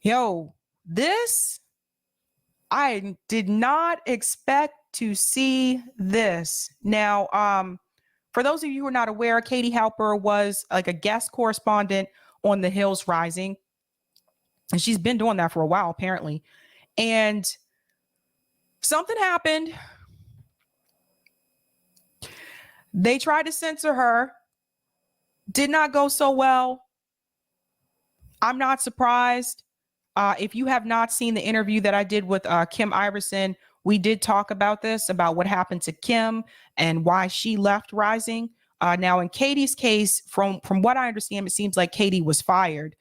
Yo, this, I did not expect to see this. Now, for those of you who are not aware, Katie Halper was like a guest correspondent on The Hills Rising. And she's been doing that for a while, apparently. And something happened. They tried to censor her. Did not go so well. I'm not surprised. If you have not seen the interview that I did with Kim Iverson, we did talk about this, about what happened to Kim and why she left Rising. Now, in Katie's case, from what I understand, it seems like Katie was fired.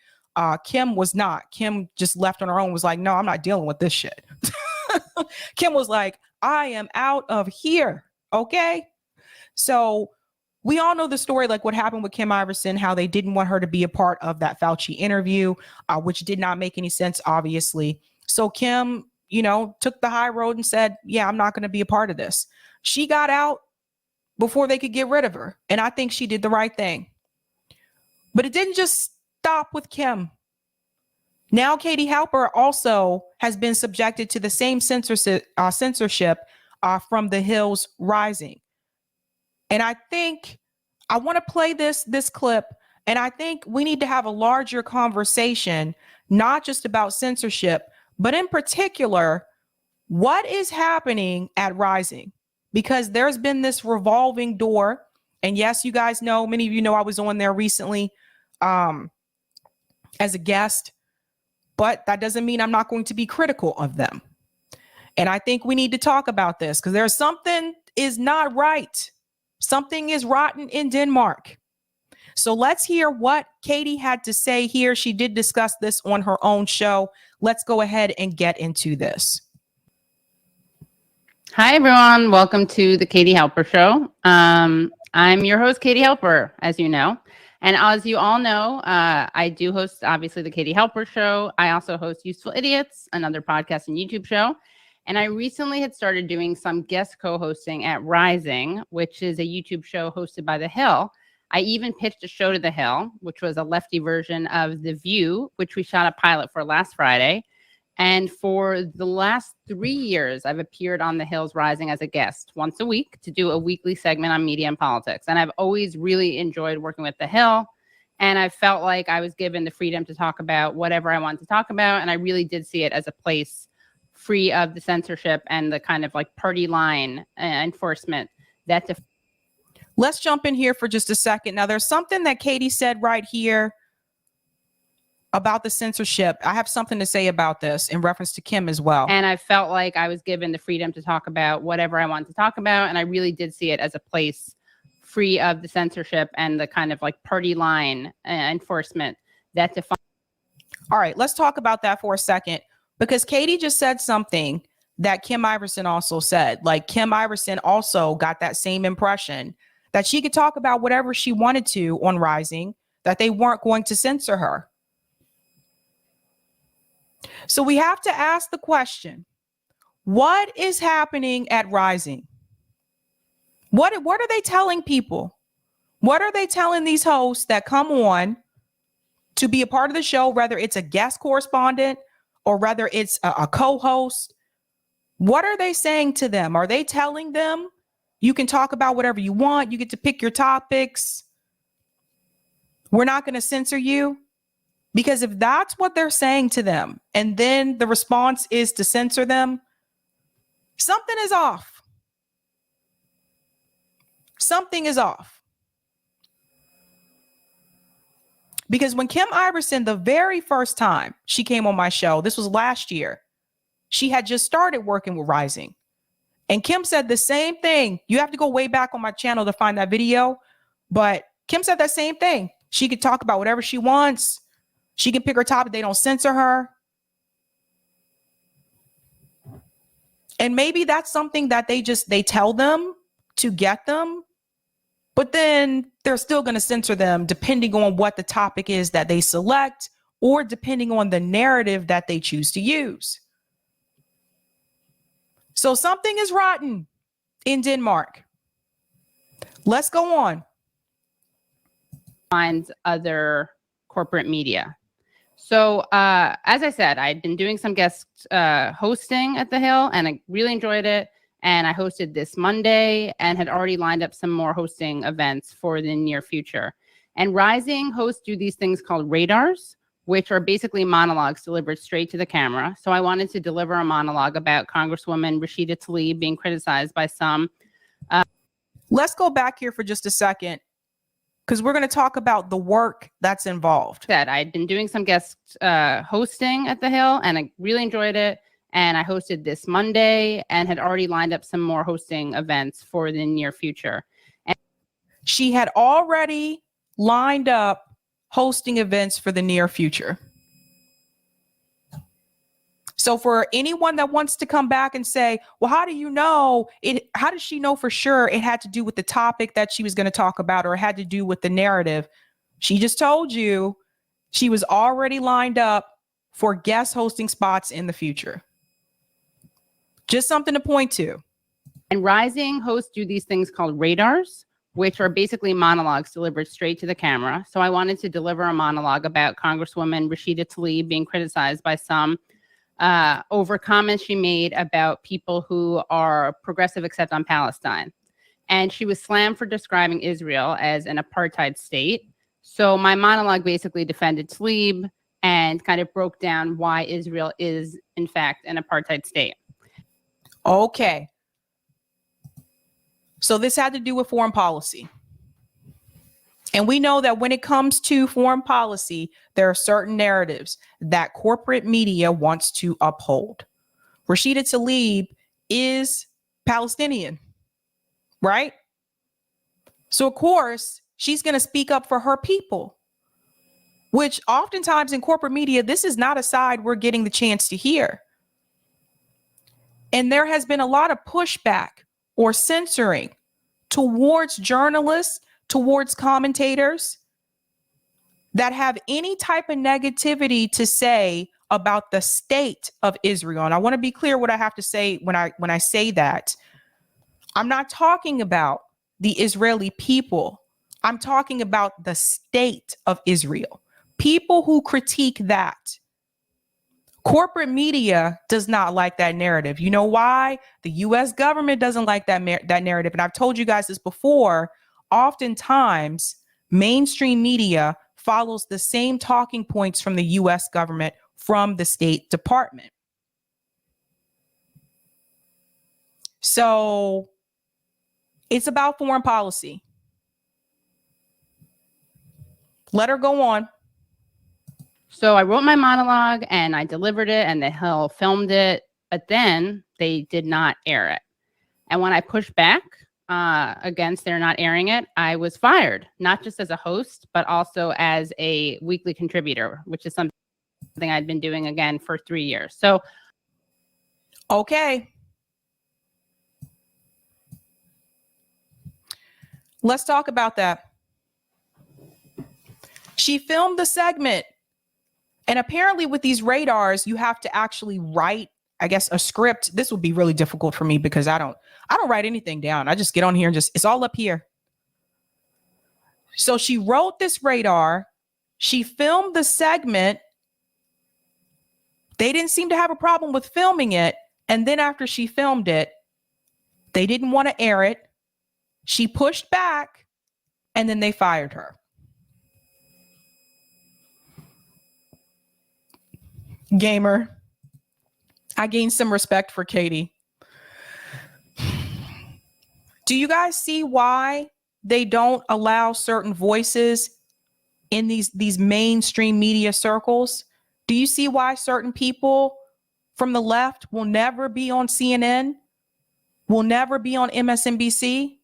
Kim was not. Kim just left on her own, was like, no, I'm not dealing with this shit. Kim was like, I am out of here. Okay. So we all know the story, like what happened with Kim Iverson, how they didn't want her to be a part of that Fauci interview, which did not make any sense, obviously. So Kim, took the high road and said, yeah, I'm not going to be a part of this. She got out before they could get rid of her. And I think she did the right thing. But it didn't just stop with Kim. Now, Katie Halper also has been subjected to the same censorship from The Hills Rising. And I think I want to play this clip, and I think we need to have a larger conversation, not just about censorship, but in particular, what is happening at Rising? Because there's been this revolving door. And yes, you guys know, many of you know I was on there recently as a guest, but that doesn't mean I'm not going to be critical of them. And I think we need to talk about this because there's something is not right. Something is rotten in Denmark. So let's hear what Katie had to say here. She did discuss this on her own show. Let's go ahead and get into this. Hi, everyone. Welcome to the Katie Halper Show. I'm your host, Katie Halper, as you know. And as you all know, I do host, obviously, the Katie Halper Show. I also host Useful Idiots, another podcast and YouTube show. And I recently had started doing some guest co-hosting at Rising, which is a YouTube show hosted by The Hill. I even pitched a show to The Hill, which was a lefty version of The View, which we shot a pilot for last Friday. And for the last 3 years, I've appeared on The Hill's Rising as a guest once a week to do a weekly segment on media and politics. And I've always really enjoyed working with The Hill. And I felt like I was given the freedom to talk about whatever I wanted to talk about. And I really did see it as a place free of the censorship and the kind of like party line enforcement that let's jump in here for just a second. Now, there's something that Katie said right here about the censorship. I have something to say about this in reference to Kim as well. And I felt like I was given the freedom to talk about whatever I wanted to talk about. And I really did see it as a place free of the censorship and the kind of like party line enforcement that defines. All right, let's talk about that for a second. Because Katie just said something that Kim Iverson also said. Like Kim Iverson also got that same impression that she could talk about whatever she wanted to on Rising, that they weren't going to censor her. So we have to ask the question, what is happening at Rising? What are they telling people? What are they telling these hosts that come on to be a part of the show, whether it's a guest correspondent or whether it's a co-host? What are they saying to them? Are they telling them you can talk about whatever you want? You get to pick your topics. We're not going to censor you. Because if that's what they're saying to them, and then the response is to censor them, something is off. Something is off. Because when Kim Iverson, the very first time she came on my show, this was last year, she had just started working with Rising. And Kim said the same thing. You have to go way back on my channel to find that video. But Kim said that same thing. She could talk about whatever she wants. She can pick her topic. They don't censor her. And maybe that's something that they tell them to get them. But then they're still going to censor them depending on what the topic is that they select or depending on the narrative that they choose to use. So something is rotten in Denmark. Let's go on. Finds other corporate media. So, as I said, I'd been doing some guest hosting at the Hill, and I really enjoyed it. And I hosted this Monday and had already lined up some more hosting events for the near future. And Rising hosts do these things called radars, which are basically monologues delivered straight to the camera. So I wanted to deliver a monologue about Congresswoman Rashida Tlaib being criticized by some. Let's go back here for just a second, because we're going to talk about the work that's involved. That I'd been doing some guest hosting at the Hill, and I really enjoyed it. And I hosted this Monday and had already lined up some more hosting events for the near future. And she had already lined up hosting events for the near future. So for anyone that wants to come back and say, well, how do you know it? How does she know for sure it had to do with the topic that she was going to talk about, or it had to do with the narrative? She just told you she was already lined up for guest hosting spots in the future. Just something to point to. And Rising hosts do these things called radars, which are basically monologues delivered straight to the camera. So I wanted to deliver a monologue about Congresswoman Rashida Tlaib being criticized by some over comments she made about people who are progressive except on Palestine. And she was slammed for describing Israel as an apartheid state. So my monologue basically defended Tlaib and kind of broke down why Israel is, in fact, an apartheid state. Okay. So this had to do with foreign policy. And we know that when it comes to foreign policy, there are certain narratives that corporate media wants to uphold. Rashida Tlaib is Palestinian, right? So, of course, she's going to speak up for her people, which oftentimes in corporate media, this is not a side we're getting the chance to hear. And there has been a lot of pushback or censoring towards journalists, towards commentators that have any type of negativity to say about the state of Israel. And I want to be clear what I have to say when I say that. I'm not talking about the Israeli people. I'm talking about the state of Israel. People who critique that. Corporate media does not like that narrative. You know why? The US government doesn't like that narrative. And I've told you guys this before. Oftentimes, mainstream media follows the same talking points from the US government, from the State Department. So it's about foreign policy. Let her go on. So I wrote my monologue and I delivered it, and the Hill filmed it, but then they did not air it. And when I pushed back against their not airing it, I was fired, not just as a host, but also as a weekly contributor, which is something I'd been doing again for 3 years. So, okay. Let's talk about that. She filmed the segment. And apparently with these radars, you have to actually write, I guess, a script. This would be really difficult for me because I don't write anything down. I just get on here and it's all up here. So she wrote this radar. She filmed the segment. They didn't seem to have a problem with filming it. And then after she filmed it, they didn't want to air it. She pushed back and then they fired her. Gamer, I gained some respect for Katie. Do you guys see why they don't allow certain voices in these mainstream media circles? Do you see why certain people from the left will never be on CNN, will never be on MSNBC?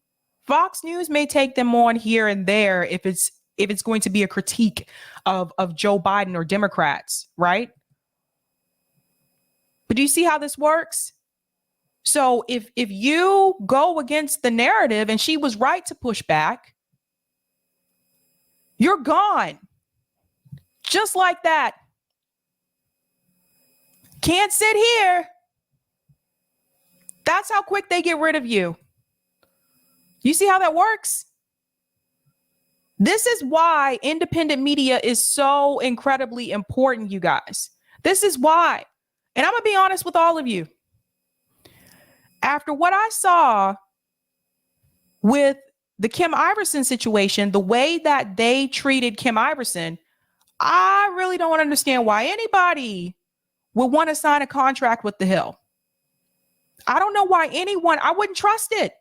Fox News may take them on here and there if it's going to be a critique of Joe Biden or Democrats, right? But do you see how this works? So if you go against the narrative, and she was right to push back, you're gone. Just like that. Can't sit here. That's how quick they get rid of you. You see how that works? This is why independent media is so incredibly important, you guys. This is why. And I'm going to be honest with all of you. After what I saw with the Kim Iverson situation, the way that they treated Kim Iverson, I really don't understand why anybody would want to sign a contract with The Hill. I don't know why anyone, I wouldn't trust it.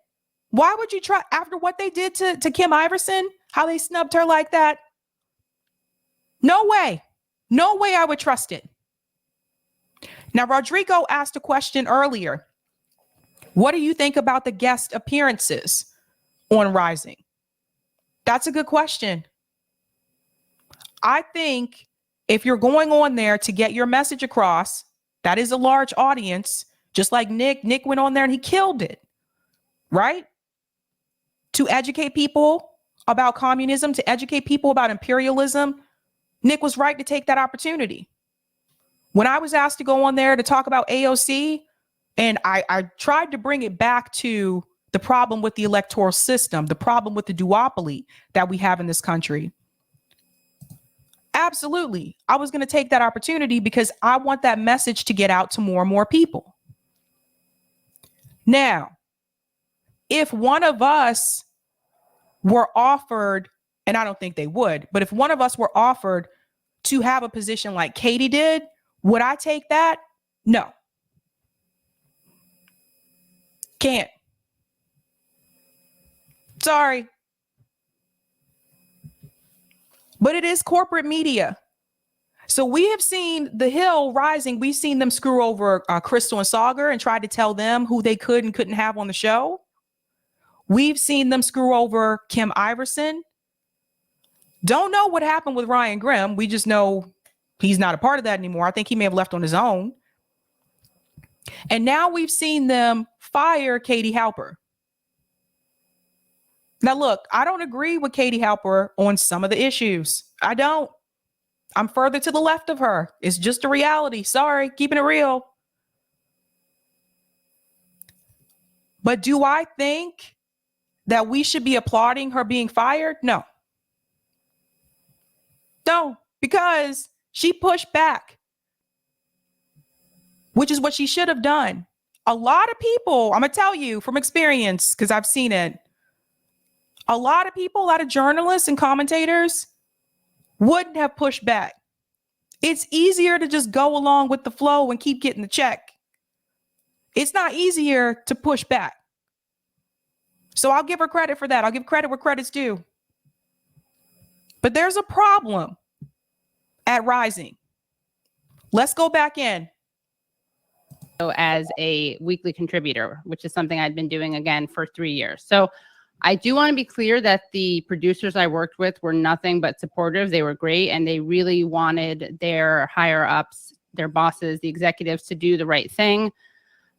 Why would you try after what they did to Kim Iverson, how they snubbed her like that? No way. No way I would trust it. Now, Rodrigo asked a question earlier. What do you think about the guest appearances on Rising? That's a good question. I think if you're going on there to get your message across, that is a large audience, just like Nick. Nick went on there and he killed it, right? To educate people about communism, to educate people about imperialism, Nick was right to take that opportunity. When I was asked to go on there to talk about AOC, and I tried to bring it back to the problem with the electoral system, the problem with the duopoly that we have in this country. Absolutely. I was going to take that opportunity because I want that message to get out to more and more people. Now, if one of us were offered, and I don't think they would, but if one of us were offered to have a position like Katie did, would I take that? No. Can't. Sorry. But it is corporate media. So we have seen The Hill Rising. We've seen them screw over Crystal and Sagar and try to tell them who they could and couldn't have on the show. We've seen them screw over Kim Iverson. Don't know what happened with Ryan Grimm. We just know he's not a part of that anymore. I think he may have left on his own. And now we've seen them fire Katie Halper. Now, look, I don't agree with Katie Halper on some of the issues. I don't. I'm further to the left of her. It's just a reality. Sorry, keeping it real. But do I think that we should be applauding her being fired? No. No, because she pushed back, which is what she should have done. A lot of people, I'm going to tell you from experience, because I've seen it. A lot of people, a lot of journalists and commentators wouldn't have pushed back. It's easier to just go along with the flow and keep getting the check. It's not easier to push back. So I'll give her credit for that. I'll give credit where credit's due. But there's a problem at Rising. Let's go back in. As a weekly contributor, which is something I'd been doing again for 3 years. So I do want to be clear that the producers I worked with were nothing but supportive. They were great, and they really wanted their higher ups, their bosses, the executives to do the right thing.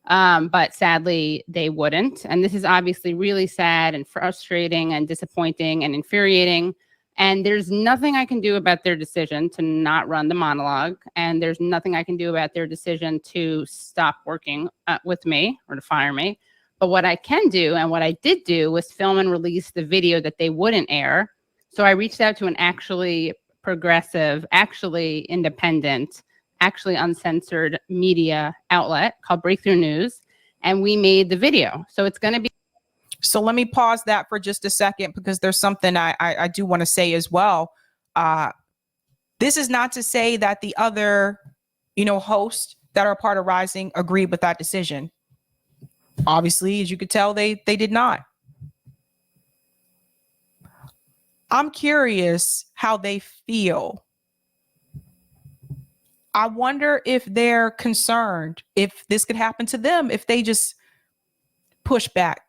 But sadly, they wouldn't. And this is obviously really sad and frustrating and disappointing and infuriating. And there's nothing I can do about their decision to not run the monologue. And there's nothing I can do about their decision to stop working with me or to fire me. But what I can do, and what I did do, was film and release the video that they wouldn't air. So I reached out to an actually progressive, actually independent, actually uncensored media outlet called Breakthrough News. And we made the video. So it's going to be. So let me pause that for just a second, because there's something I do want to say as well. This is not to say that the other, hosts that are part of Rising agreed with that decision. Obviously, as you could tell, they did not. I'm curious how they feel. I wonder if they're concerned, if this could happen to them, if they just push back.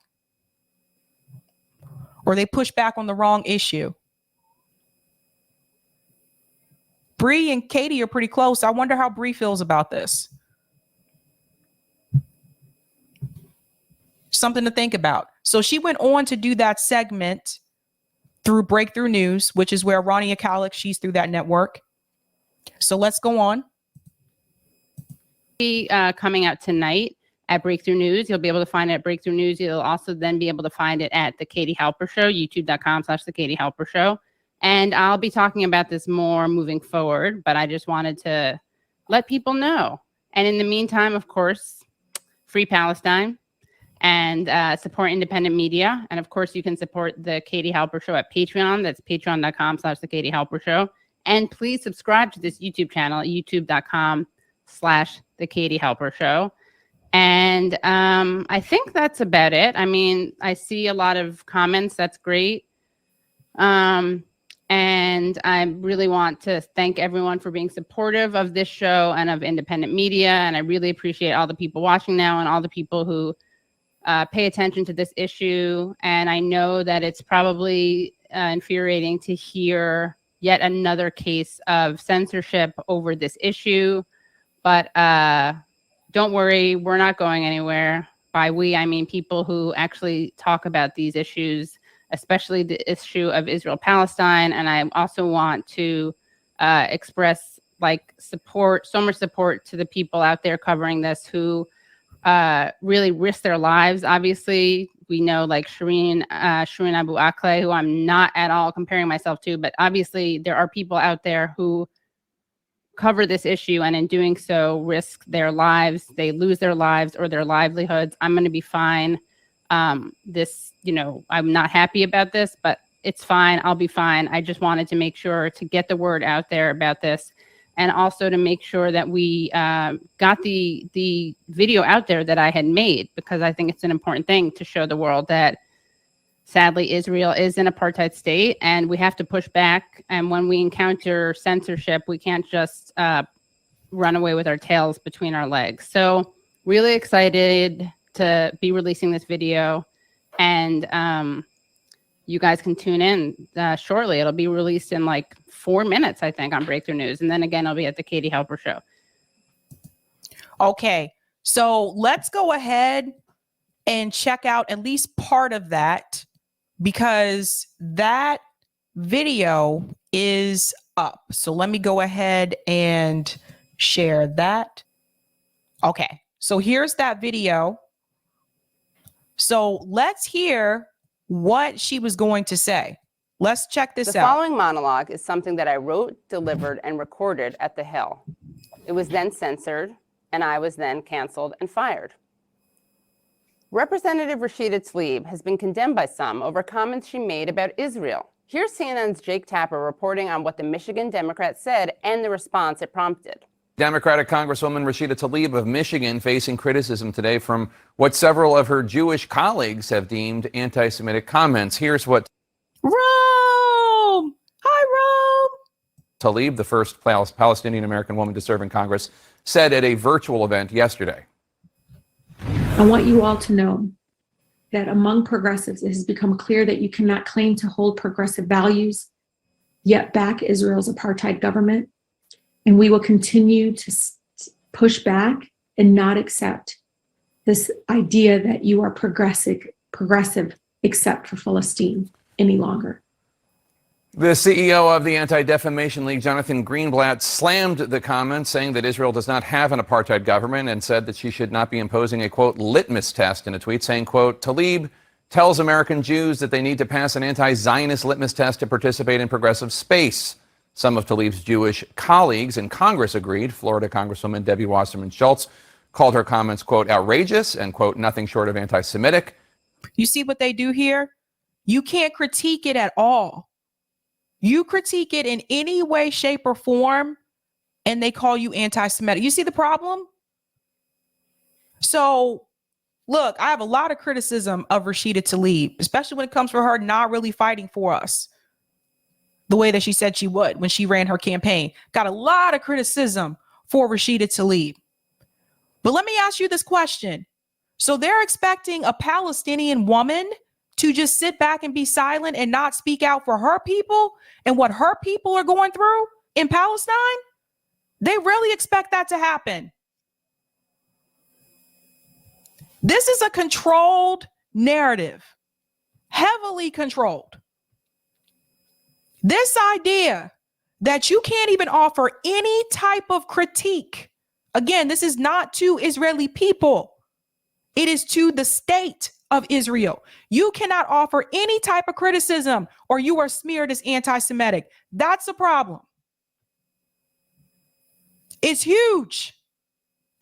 Or they push back on the wrong issue. Bree and Katie are pretty close. I wonder how Bree feels about this. Something to think about. So she went on to do that segment through Breakthrough News, which is where Ronnie Akalik, she's through that network. So let's go on. Coming out tonight at Breakthrough News. You'll be able to find it at Breakthrough News. You'll also then be able to find it at The Katie Halper Show, youtube.com/The Katie Halper Show. And I'll be talking about this more moving forward, but I just wanted to let people know. And in the meantime, of course, free Palestine and support independent media. And of course, you can support the Katie Halper Show at Patreon. That's patreon.com/the Katie Halper Show. And please subscribe to this YouTube channel at youtube.com/the Katie Halper Show. And I think that's about it. I mean, I see a lot of comments. That's great. And I really want to thank everyone for being supportive of this show and of independent media. And I really appreciate all the people watching now and all the people who pay attention to this issue. And I know that it's probably infuriating to hear yet another case of censorship over this issue. But don't worry, we're not going anywhere. By we, I mean people who actually talk about these issues, especially the issue of Israel-Palestine. And I also want to express support, so much support to the people out there covering this who really risk their lives. Obviously, we know Shireen Abu Akleh, who I'm not at all comparing myself to, but obviously there are people out there who cover this issue and in doing so risk their lives. They lose their lives or their livelihoods. I'm going to be fine. I'm not happy about this, but it's fine. I'll be fine. I just wanted to make sure to get the word out there about this, and also to make sure that we got the video out there that I had made, because I think it's an important thing to show the world that sadly Israel is an apartheid state and we have to push back. And when we encounter censorship, we can't just run away with our tails between our legs. So really excited to be releasing this video, and you guys can tune in shortly. It'll be released in 4 minutes, I think, on Breakthrough News, and then again I'll be at the Katie Halper Show. Okay, so let's go ahead and check out at least part of that, because that video is up. So let me go ahead and share that. Okay, so here's that video. So let's hear what she was going to say. Let's check this out. The following monologue is something that I wrote, delivered, and recorded at the Hill. It was then censored, and I was then canceled and fired. Representative Rashida Tlaib has been condemned by some over comments she made about Israel. Here's CNN's Jake Tapper reporting on what the Michigan Democrat said and the response it prompted. Democratic Congresswoman Rashida Tlaib of Michigan facing criticism today from what several of her Jewish colleagues have deemed anti-Semitic comments. Here's what Rome! Hi, Rome! Tlaib, the first Palestinian-American woman to serve in Congress, said at a virtual event yesterday. I want you all to know that among progressives, it has become clear that you cannot claim to hold progressive values, yet back Israel's apartheid government. And we will continue to push back and not accept this idea that you are progressive except for Palestine any longer. The CEO of the Anti-Defamation League, Jonathan Greenblatt, slammed the comments, saying that Israel does not have an apartheid government, and said that she should not be imposing a, quote, litmus test in a tweet, saying, quote, Tlaib tells American Jews that they need to pass an anti-Zionist litmus test to participate in progressive space. Some of Tlaib's Jewish colleagues in Congress agreed. Florida Congresswoman Debbie Wasserman Schultz called her comments, quote, outrageous and, quote, nothing short of anti-Semitic. You see what they do here? You can't critique it at all. You critique it in any way, shape, or form, and they call you anti-Semitic. You see the problem? So, look, I have a lot of criticism of Rashida Tlaib, especially when it comes for her not really fighting for us the way that she said she would when she ran her campaign. Got a lot of criticism for Rashida Tlaib. But let me ask you this question. So they're expecting a Palestinian woman to just sit back and be silent and not speak out for her people and what her people are going through in Palestine? They really expect that to happen. This is a controlled narrative, heavily controlled. This idea that you can't even offer any type of critique. Again, this is not to Israeli people. It is to the state of Israel. You cannot offer any type of criticism or you are smeared as anti-Semitic. That's a problem. It's huge.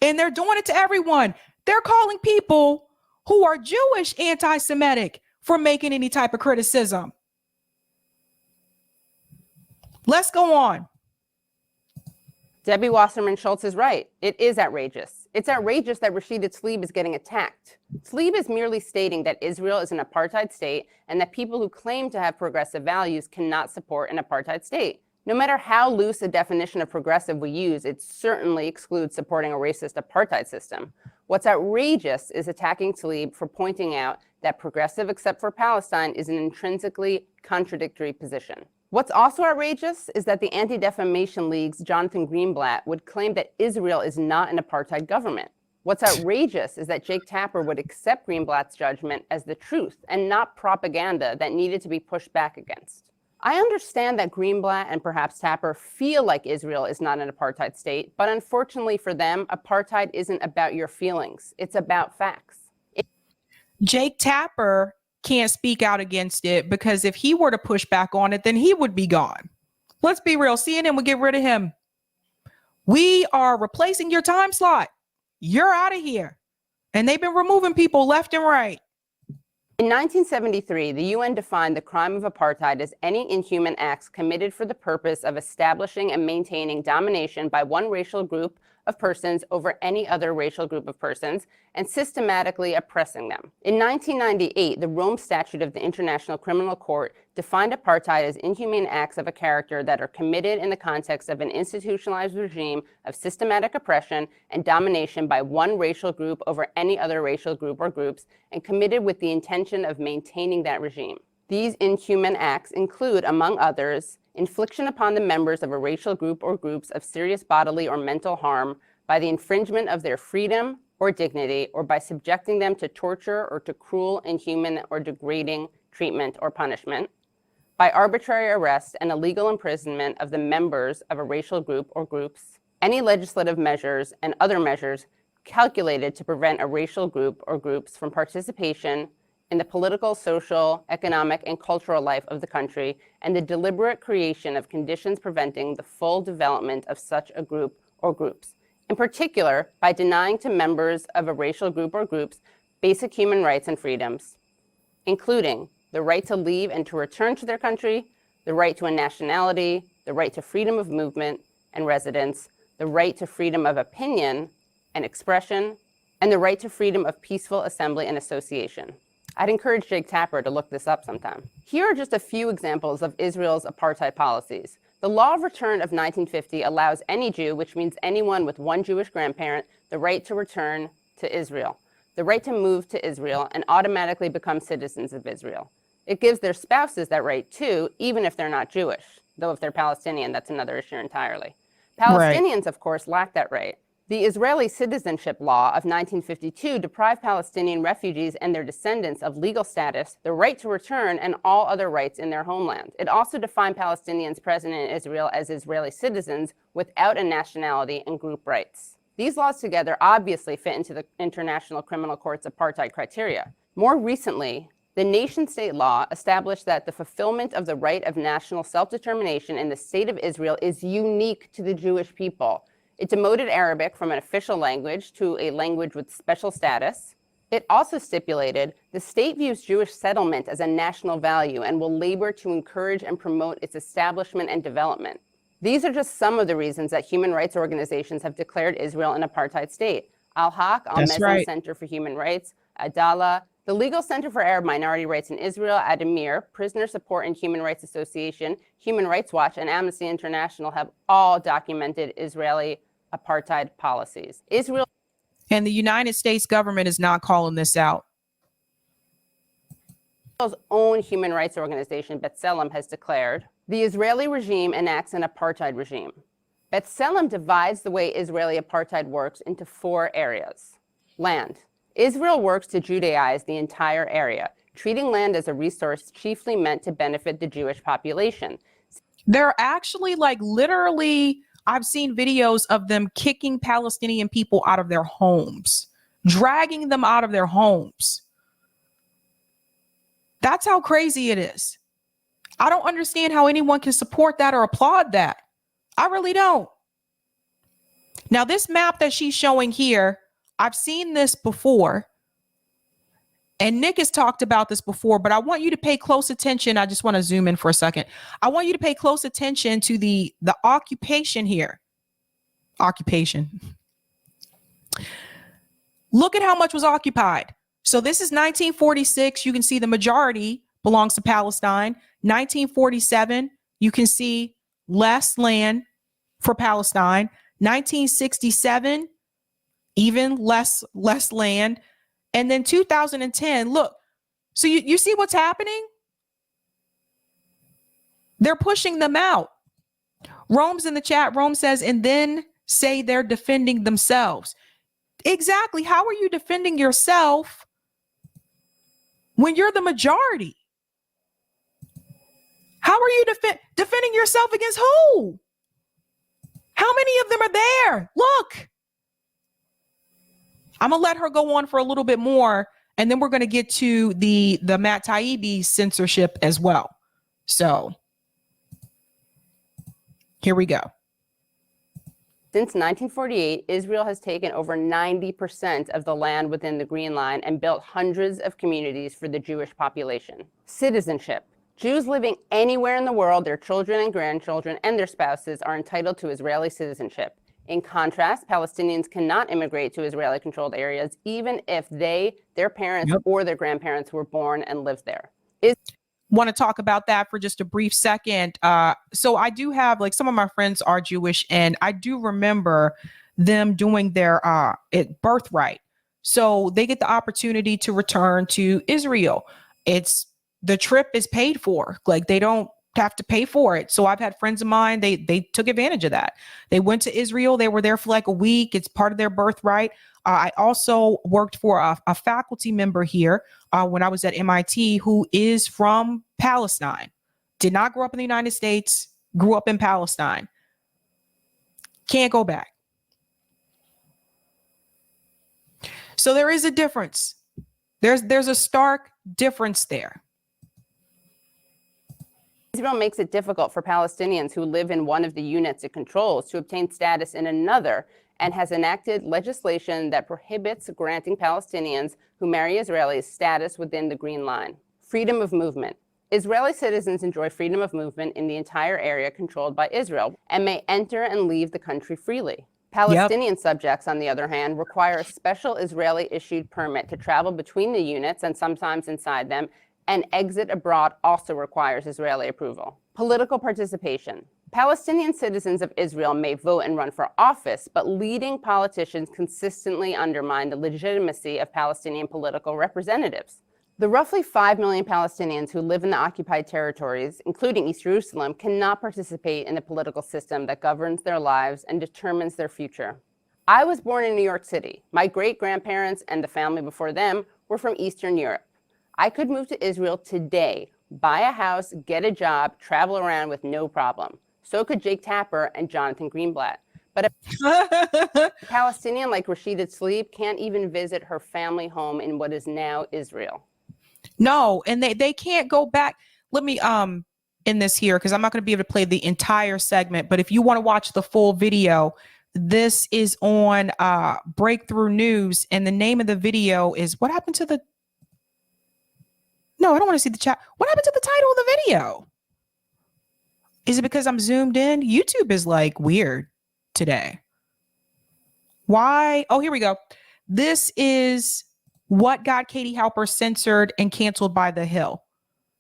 And they're doing it to everyone. They're calling people who are Jewish anti-Semitic for making any type of criticism. Let's go on. Debbie Wasserman Schultz is right. It is outrageous. It's outrageous that Rashida Tlaib is getting attacked. Tlaib is merely stating that Israel is an apartheid state and that people who claim to have progressive values cannot support an apartheid state. No matter how loose a definition of progressive we use, it certainly excludes supporting a racist apartheid system. What's outrageous is attacking Tlaib for pointing out that progressive except for Palestine is an intrinsically contradictory position. What's also outrageous is that the Anti-Defamation League's Jonathan Greenblatt would claim that Israel is not an apartheid government. What's outrageous is that Jake Tapper would accept Greenblatt's judgment as the truth and not propaganda that needed to be pushed back against. I understand that Greenblatt and perhaps Tapper feel like Israel is not an apartheid state, but unfortunately for them, apartheid isn't about your feelings. It's about facts. Jake Tapper can't speak out against it because if he were to push back on it, then he would be gone. Let's be real. CNN would get rid of him. We are replacing your time slot. You're out of here. And they've been removing people left and right. In 1973, the UN defined the crime of apartheid as any inhuman acts committed for the purpose of establishing and maintaining domination by one racial group of persons over any other racial group of persons and systematically oppressing them. In 1998, the Rome Statute of the International Criminal Court defined apartheid as inhumane acts of a character that are committed in the context of an institutionalized regime of systematic oppression and domination by one racial group over any other racial group or groups and committed with the intention of maintaining that regime. These inhuman acts include, among others, infliction upon the members of a racial group or groups of serious bodily or mental harm by the infringement of their freedom or dignity or by subjecting them to torture or to cruel, inhuman, or degrading treatment or punishment, by arbitrary arrest and illegal imprisonment of the members of a racial group or groups, any legislative measures and other measures calculated to prevent a racial group or groups from participation in the political, social, economic, and cultural life of the country, and the deliberate creation of conditions preventing the full development of such a group or groups. In particular, by denying to members of a racial group or groups basic human rights and freedoms, including the right to leave and to return to their country, the right to a nationality, the right to freedom of movement and residence, the right to freedom of opinion and expression, and the right to freedom of peaceful assembly and association. I'd encourage Jake Tapper to look this up sometime. Here are just a few examples of Israel's apartheid policies. The Law of Return of 1950 allows any Jew, which means anyone with one Jewish grandparent, the right to return to Israel, the right to move to Israel and automatically become citizens of Israel. It gives their spouses that right too, even if they're not Jewish, though if they're Palestinian, that's another issue entirely. Palestinians, of course, lack that right. The Israeli Citizenship Law of 1952 deprived Palestinian refugees and their descendants of legal status, the right to return, and all other rights in their homeland. It also defined Palestinians present in Israel as Israeli citizens without a nationality and group rights. These laws together obviously fit into the International Criminal Court's apartheid criteria. More recently, the nation-state law established that the fulfillment of the right of national self-determination in the state of Israel is unique to the Jewish people. It demoted Arabic from an official language to a language with special status. It also stipulated the state views Jewish settlement as a national value and will labor to encourage and promote its establishment and development. These are just some of the reasons that human rights organizations have declared Israel an apartheid state. Al-Haq, Al-Mezan Center for Human Rights, Adala, the Legal Center for Arab Minority Rights in Israel, Adamir, Prisoner Support and Human Rights Association, Human Rights Watch, and Amnesty International have all documented Israeli apartheid policies. Israel and the United States government is not calling this out. Israel's own human rights organization, B'Tselem, has declared the Israeli regime enacts an apartheid regime. B'Tselem divides the way Israeli apartheid works into 4 areas. Land. Israel works to Judaize the entire area, treating land as a resource chiefly meant to benefit the Jewish population. They're actually literally, I've seen videos of them kicking Palestinian people out of their homes, dragging them out of their homes. That's how crazy it is. I don't understand how anyone can support that or applaud that. I really don't. Now, this map that she's showing here, I've seen this before. And Nick has talked about this before, but I want you to pay close attention. I just want to zoom in for a second. I want you to pay close attention to the occupation here. Occupation. Look at how much was occupied. So this is 1946. You can see the majority belongs to Palestine. 1947, you can see less land for Palestine. 1967, even less land. And then 2010, look, so you see what's happening? They're pushing them out. Rome's in the chat. Rome says, and then say they're defending themselves. Exactly. How are you defending yourself when you're the majority? How are you defending yourself against who? How many of them are there? Look. I'm going to let her go on for a little bit more, and then we're going to get to the Matt Taibbi censorship as well. So here we go. Since 1948, Israel has taken over 90% of the land within the Green Line and built hundreds of communities for the Jewish population. Citizenship. Jews living anywhere in the world, their children and grandchildren and their spouses are entitled to Israeli citizenship. In contrast, Palestinians cannot immigrate to Israeli-controlled areas, even if their parents or their grandparents were born and lived there. Want to talk about that for just a brief second. So I do have, like, some of my friends are Jewish, and I do remember them doing their birthright. So they get the opportunity to return to Israel. The trip is paid for. Like, they don't have to pay for it. So I've had friends of mine, they took advantage of that. They went to Israel. They were there for like a week. It's part of their birthright. I also worked for a faculty member here when I was at MIT who is from Palestine. Did not grow up in the United States, grew up in Palestine. Can't go back. So there is a difference. There's a stark difference there. Israel makes it difficult for Palestinians who live in one of the units it controls to obtain status in another, and has enacted legislation that prohibits granting Palestinians who marry Israelis status within the Green Line. Freedom of movement. Israeli citizens enjoy freedom of movement in the entire area controlled by Israel and may enter and leave the country freely. Palestinian subjects, on the other hand, require a special Israeli-issued permit to travel between the units and sometimes inside them, and exit abroad also requires Israeli approval. Political participation. Palestinian citizens of Israel may vote and run for office, but leading politicians consistently undermine the legitimacy of Palestinian political representatives. The roughly 5 million Palestinians who live in the occupied territories, including East Jerusalem, cannot participate in the political system that governs their lives and determines their future. I was born in New York City. My great-grandparents and the family before them were from Eastern Europe. I could move to Israel today, buy a house, get a job, travel around with no problem. So could Jake Tapper and Jonathan Greenblatt. But a Palestinian like Rashida Tlaib can't even visit her family home in what is now Israel. No, and they can't go back. Let me in this here, because I'm not going to be able to play the entire segment, but if you want to watch the full video, this is on Breakthrough News, and the name of the video is what happened to the No, I don't want to see the chat. What happened to the title of the video? Is it because I'm zoomed in? YouTube is like weird today. Why? Oh, here we go. This is what got Katie Halper censored and canceled by The Hill.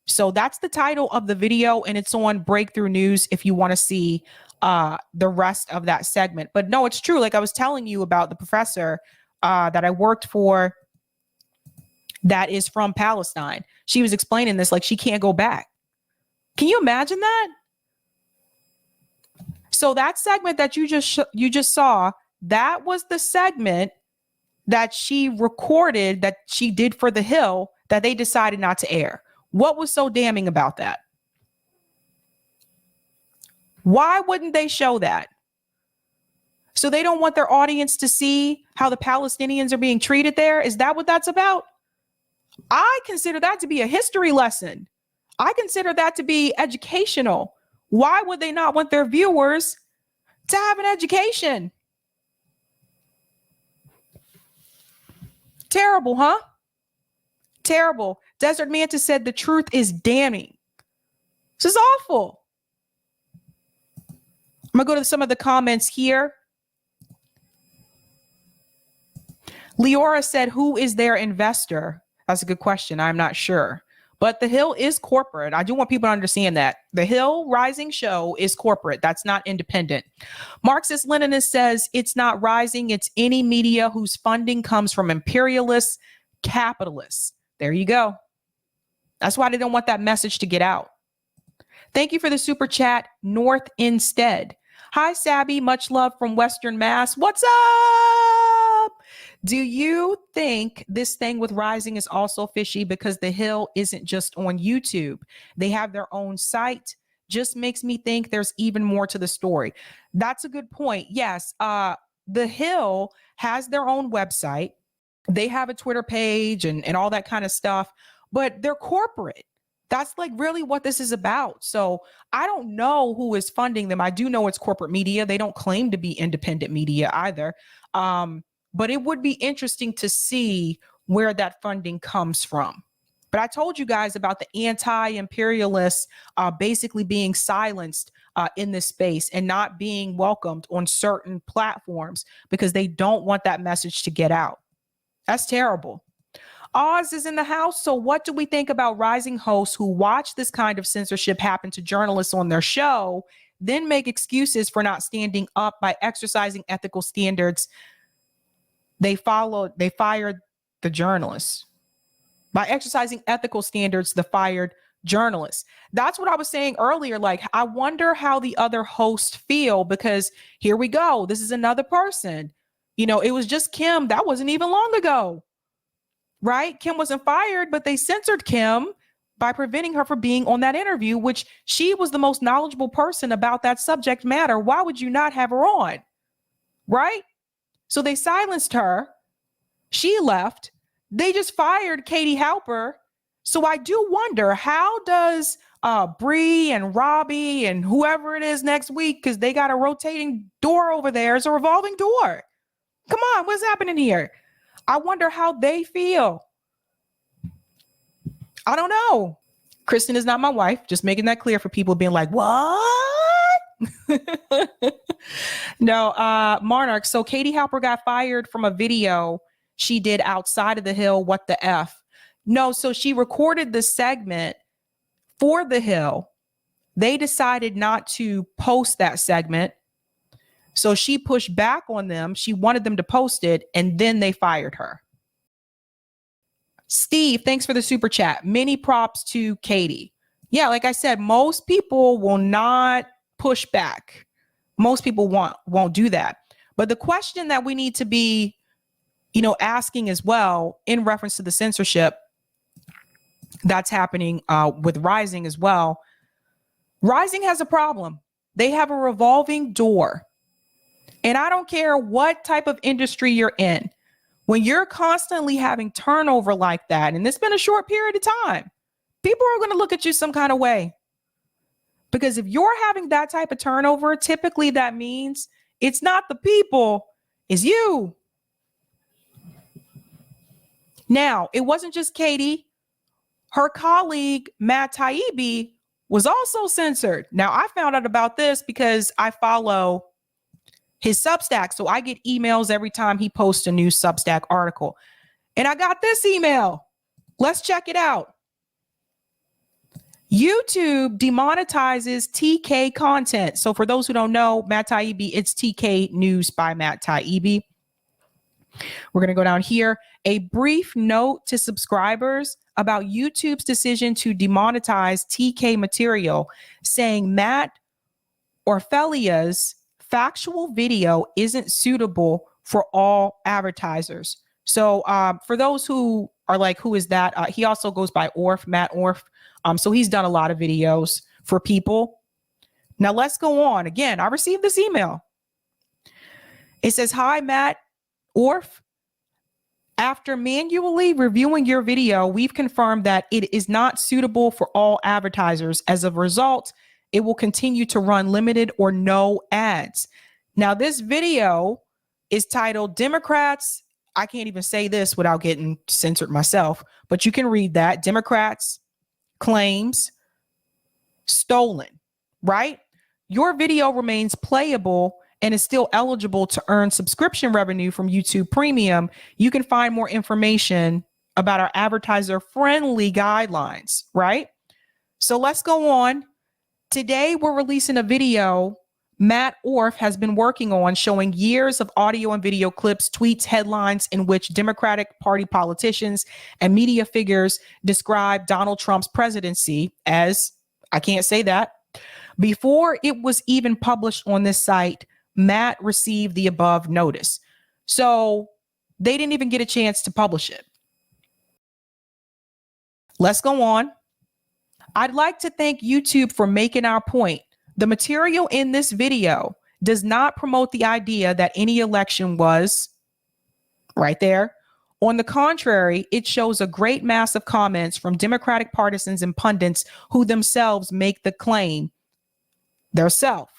So that's the title of the video, and it's on Breakthrough News if you want to see the rest of that segment. But no, it's true. Like I was telling you about the professor that I worked for that is from Palestine. She was explaining this, like she can't go back. Can you imagine that? So that segment that you just saw, that was the segment that she recorded that she did for The Hill that they decided not to air. What was so damning about that? Why wouldn't they show that? So they don't want their audience to see how the Palestinians are being treated there? Is that what that's about? I consider that to be a history lesson. I consider that to be educational. Why would they not want their viewers to have an education? Terrible, huh? Terrible. Desert Mantis said the truth is damning. This is awful. I'm going to go to some of the comments here. Leora said, who is their investor? That's a good question. I'm not sure. But The Hill is corporate. I do want people to understand that. The Hill Rising show is corporate. That's not independent. Marxist-Leninist says it's not Rising. It's any media whose funding comes from imperialists, capitalists. There you go. That's why they don't want that message to get out. Thank you for the super chat, North Instead. Hi, Sabby. Much love from Western Mass. What's up? Do you think this thing with Rising is also fishy because The Hill isn't just on YouTube? They have their own site. Just makes me think there's even more to the story. That's a good point. Yes, The Hill has their own website. They have a Twitter page and all that kind of stuff, but they're corporate. That's like really what this is about. So I don't know who is funding them. I do know it's corporate media. They don't claim to be independent media either. But it would be interesting to see where that funding comes from. But I told you guys about the anti-imperialists basically being silenced in this space and not being welcomed on certain platforms because they don't want that message to get out. That's terrible. Oz is in the house. So what do we think about Rising hosts who watch this kind of censorship happen to journalists on their show, then make excuses for not standing up by exercising ethical standards? They fired the journalists. By exercising ethical standards, the fired journalists. That's what I was saying earlier. Like, I wonder how the other hosts feel, because here we go. This is another person. You know, it was just Kim. That wasn't even long ago, right? Kim wasn't fired, but they censored Kim by preventing her from being on that interview, which she was the most knowledgeable person about that subject matter. Why would you not have her on? Right? So they silenced her. She left. They just fired Katie Halper. So I do wonder, how does Bree and Robbie and whoever it is next week, because they got a rotating door over there. It's a revolving door. Come on, what's happening here? I wonder how they feel. I don't know. Kristen is not my wife. Just making that clear for people being like, what? No, Monarch. So Katie Halper got fired from a video she did outside of The Hill. What the F? No, so she recorded the segment for The Hill. They decided not to post that segment. So she pushed back on them. She wanted them to post it, and then they fired her. Steve, thanks for the super chat. Many props to Katie. Yeah, like I said, most people will not push back. Most people won't do that. But the question that we need to be, asking as well in reference to the censorship that's happening with Rising as well. Rising has a problem. They have a revolving door. And I don't care what type of industry you're in. When you're constantly having turnover like that, and it's been a short period of time, people are going to look at you some kind of way. Because if you're having that type of turnover, typically that means it's not the people, it's you. Now, it wasn't just Katie. Her colleague, Matt Taibbi, was also censored. Now, I found out about this because I follow his Substack. So I get emails every time he posts a new Substack article. And I got this email. Let's check it out. YouTube demonetizes TK content. So for those who don't know, Matt Taibbi, it's TK News by Matt Taibbi. We're going to go down here. A brief note to subscribers about YouTube's decision to demonetize TK material, saying Matt Orfelia's factual video isn't suitable for all advertisers. So for those who are like, who is that? He also goes by Orf, Matt Orf. So he's done a lot of videos for people. Now let's go on. Again, I received this email. It says, hi, Matt Orf. After manually reviewing your video, we've confirmed that it is not suitable for all advertisers. As a result, it will continue to run limited or no ads. Now, this video is titled Democrats. I can't even say this without getting censored myself, but you can read that. Democrats claims stolen, right? Your video remains playable and is still eligible to earn subscription revenue from YouTube Premium. You can find more information about our advertiser-friendly guidelines, right? So let's go on. Today, we're releasing a video Matt Orff has been working on showing years of audio and video clips, tweets, headlines in which Democratic Party politicians and media figures describe Donald Trump's presidency as, I can't say that. Before it was even published on this site, Matt received the above notice. So they didn't even get a chance to publish it. Let's go on. I'd like to thank YouTube for making our point. The material in this video does not promote the idea that any election was right there. On the contrary, it shows a great mass of comments from Democratic partisans and pundits who themselves make the claim theirself.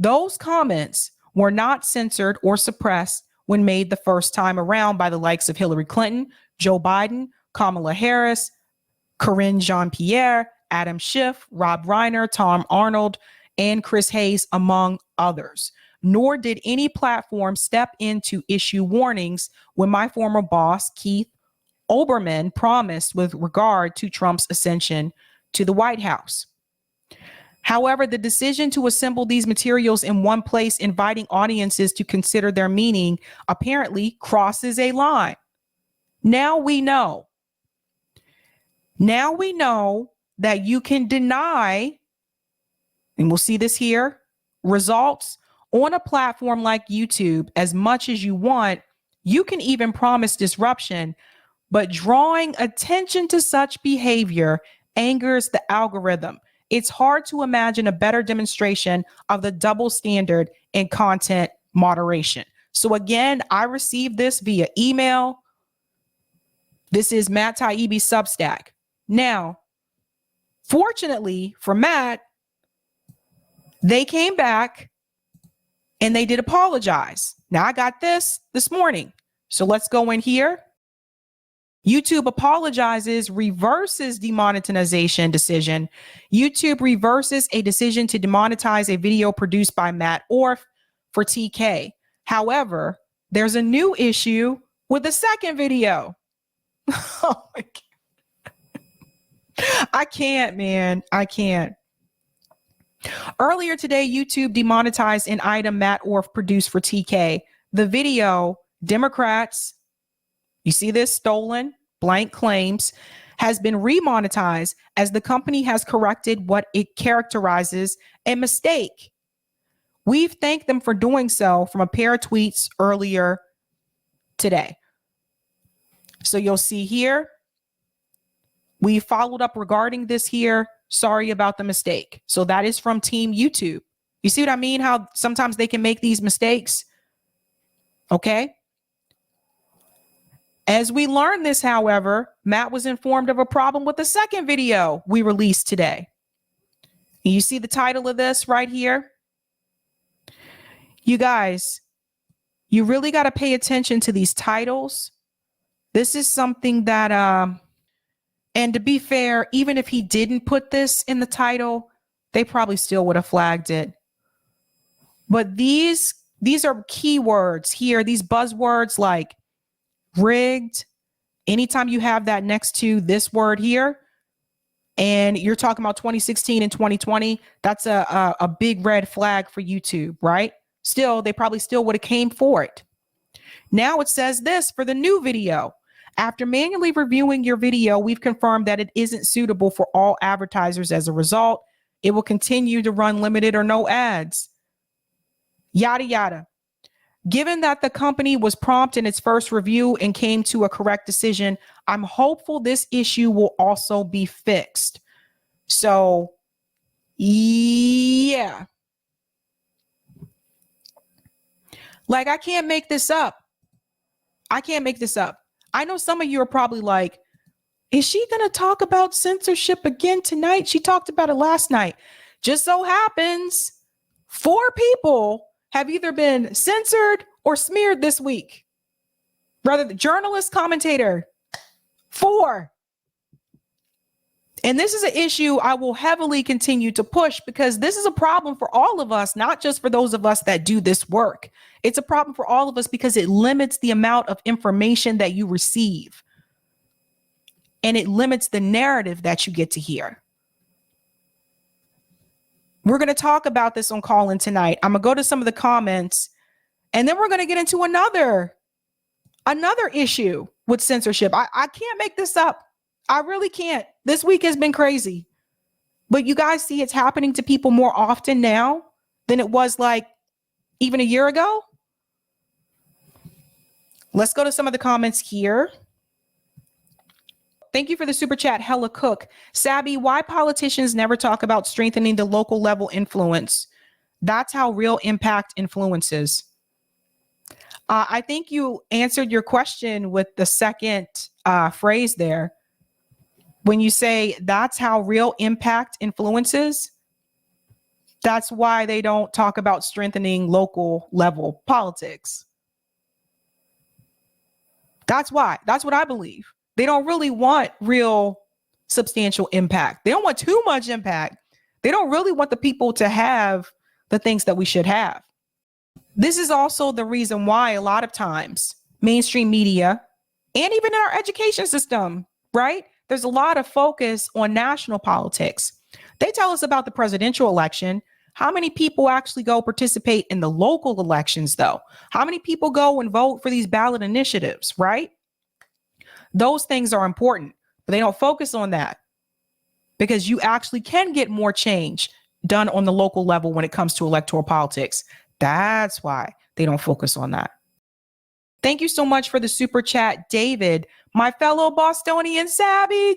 Those comments were not censored or suppressed when made the first time around by the likes of Hillary Clinton, Joe Biden, Kamala Harris, Corinne Jean-Pierre, Adam Schiff, Rob Reiner, Tom Arnold, and Chris Hayes, among others. Nor did any platform step in to issue warnings when my former boss, Keith Olbermann, promised with regard to Trump's ascension to the White House. However, the decision to assemble these materials in one place, inviting audiences to consider their meaning, apparently crosses a line. Now we know. Now we know that you can deny, and we'll see this here, results on a platform like YouTube as much as you want. You can even promise disruption, but drawing attention to such behavior angers the algorithm. It's hard to imagine a better demonstration of the double standard in content moderation. So again, I received this via email. This is Matt Taibbi's Substack. Now, fortunately for Matt, they came back and they did apologize. Now I got this morning. So let's go in here. YouTube apologizes, reverses demonetization decision. YouTube reverses a decision to demonetize a video produced by Matt Orff for TK. However, there's a new issue with the second video. Oh my God. I can't, man. I can't. Earlier today, YouTube demonetized an item Matt Orff produced for TK. The video, Democrats, you see this, stolen, blank claims, has been remonetized as the company has corrected what it characterizes a mistake. We've thanked them for doing so from a pair of tweets earlier today. So you'll see here, we followed up regarding this here. Sorry about the mistake. So that is from Team YouTube. You see what I mean? How sometimes they can make these mistakes. Okay. As we learned this, however, Matt was informed of a problem with the second video we released today. You see the title of this right here? You guys, you really got to pay attention to these titles. This is something that, and to be fair, even if he didn't put this in the title, they probably still would have flagged it. But these are keywords here, these buzzwords like rigged. Anytime you have that next to this word here, and you're talking about 2016 and 2020, that's a big red flag for YouTube, right? Still, they probably still would have came for it. Now it says this for the new video. After manually reviewing your video, we've confirmed that it isn't suitable for all advertisers. As a result, it will continue to run limited or no ads. Yada, yada. Given that the company was prompt in its first review and came to a correct decision, I'm hopeful this issue will also be fixed. So, yeah. Like, I can't make this up. I can't make this up. I know some of you are probably like, is she going to talk about censorship again tonight? She talked about it last night. Just so happens 4 people have either been censored or smeared this week. Brother, the journalist, commentator, 4. And this is an issue I will heavily continue to push because this is a problem for all of us, not just for those of us that do this work. It's a problem for all of us because it limits the amount of information that you receive. And it limits the narrative that you get to hear. We're going to talk about this on Call In tonight. I'm going to go to some of the comments, and then we're going to get into another issue with censorship. I can't make this up. I really can't. This week has been crazy. But you guys see it's happening to people more often now than it was like even a year ago. Let's go to some of the comments here. Thank you for the super chat, Hella Cook. Sabby, why politicians never talk about strengthening the local level influence? That's how real impact influences. I think you answered your question with the second phrase there. When you say that's how real impact influences, that's why they don't talk about strengthening local level politics. That's why. That's what I believe. They don't really want real substantial impact. They don't want too much impact. They don't really want the people to have the things that we should have. This is also the reason why a lot of times mainstream media and even in our education system, right? There's a lot of focus on national politics. They tell us about the presidential election. How many people actually go participate in the local elections, though? How many people go and vote for these ballot initiatives, right? Those things are important, but they don't focus on that because you actually can get more change done on the local level when it comes to electoral politics. That's why they don't focus on that. Thank you so much for the super chat, David, my fellow Bostonian Sabby.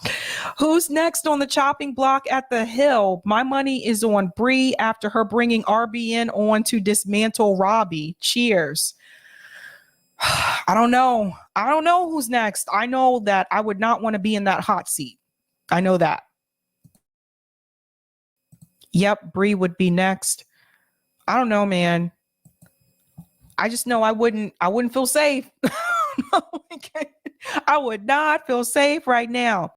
David! Who's next on the chopping block at the Hill? My money is on Bree after her bringing RBN on to dismantle Robbie. Cheers. I don't know. I don't know who's next. I know that I would not want to be in that hot seat. I know that. Yep, Bree would be next. I don't know, man. I just know I wouldn't feel safe. I would not feel safe right now.